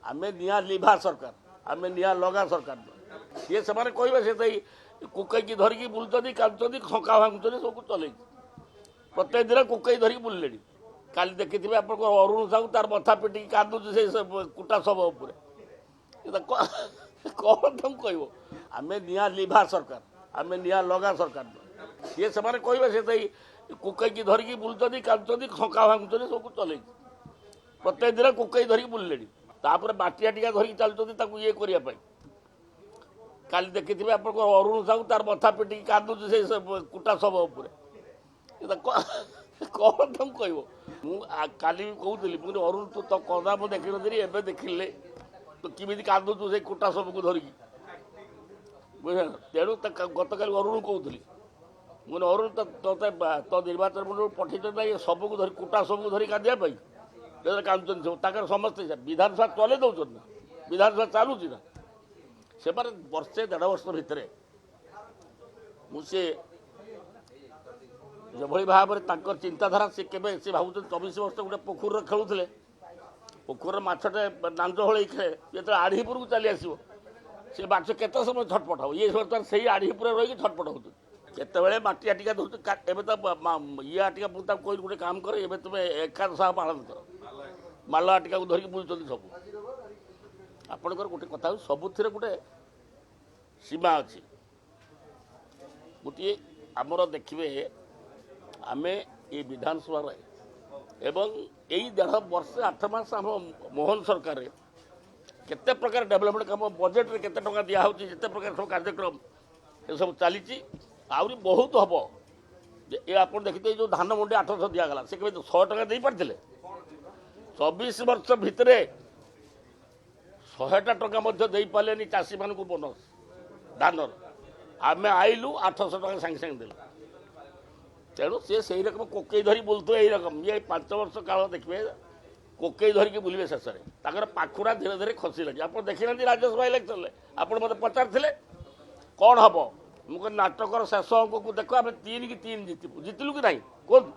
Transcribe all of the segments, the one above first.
आमे निया लिभा सरकार आमे निया लगा सरकार सी से कहे से कुकई धरिकी बुलुंट कांदी खंका भांगुं सब चल प्रत्येक दिन कुकई धरिकी बुलिले काली देखी आप अरुण साहू तार मथा पिटिकी कांदुच से कुटा सब उपर कौन तुम कह आमे निया लिभा सरकार आमे निया लगा सरकार सी से कहे से कुकई धरिकी बुलुंट कांदी खंका भांगुं सब चल प्रत्येक दिन कुकई धरिकी बुलिले बाटिया टिका धरिकी चलुच्च ये करने काली देखी आप अरुण साहू तार मथा पिटिकी कांदुच से कुटा सब उपर कौन तुम कह काली कहूली मुझे अरुण तू तो कदा मुझे देखी नी एवं देखिले तो किमी कांदुचु से कुटा सबको धरिकी बुझे तेणु गत काली अरुण कहूली मुझे अरुण तो निर्वाचन मंडल पठे सबको धरी कुटा सबको धरी कांदापी कांदुचन सब समस्ते विधानसभा चले दौर ना विधानसभा चलुची ना से वर्षे 1.5 वर्ष भितर मुझे जो भाव में चिंताधारा सी के भाव 24 वर्ष गोटे पोखर खेलुले पोखर मछटे नांज हल खेले जो आढ़ीपुर को चली आसो सी माछ केत समय छटपट हम ये बर्तमान से आढ़ीपुर रही छटपट हो केतवे मटिया टिका धर एवं तो ये आटिका मुझे कह गोटे काम कर एवं तुम्हें एकादश पालन कर माल आटिका को धरिकी बुझुं सब आपणकर गोटे कथा सबुथिरे गोटे सीमा अच्छी गोटे आमर देखिए आमे ये विधानसभा एवं यही 1.5 वर्ष 8 मास आम मोहन सरकार केते प्रकार डेवलपमेंट काम बजेट रे केते टका दिया होची जेते प्रकार सब कार्यक्रम ये सब चली आउरी बहुत हम ये आप देखते जो धान मंडी 800 दिगला से कभी 100 टका दे पारे 24 वर्ष भितर 100टा टका दे पारे चाषी मान बोनस धानर आम आईलु 800 टका सागे सागे देलु तेणु सी से रकम कोकई धरी बोलते यही रकम ये 5 वर्ष काल देखिए कोकई धरिकी बुलवे शेष में पाखुरा धीरे धीरे खसी लगे आप देखी ना राज्यसभा इलेक्शन आप मत पचारे कौन हम मुझे नाटकर शेष अंक को देख आम 3 कि 3 जितलु कि नहीं कौन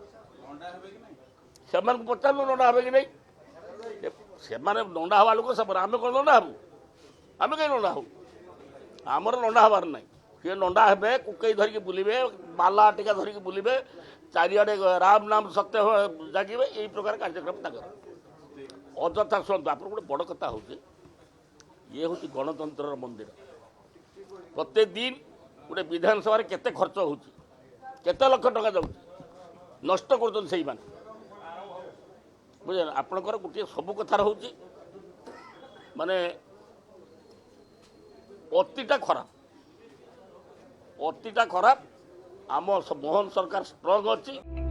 से पचारू नंडा हे कि नहीं से नंडा हवा लोक सब आम कौन नंडा हबू आम कहीं नंडा हूँ आमर नंडा हबार ना सी नंडा हे कुकई धरिकी बुलवे माला टिका धरिकी बुलवे चारिआडे राम नाम सत्य जागिबे यही प्रकार कार्यक्रम अଯଥା शुणु आप गोटे बड़ कथा हूँ ये हूँ गणतंत्र मंदिर प्रत्येक दिन गोटे विधानसभा केते खर्च हो केते लक्ष टका जाऊँ नष्ट कर बुझे आपणकर गोटे सब कथार हूँ माने अतिटा खराब आम मोहन सरकार स्ट्रंग अच्छी।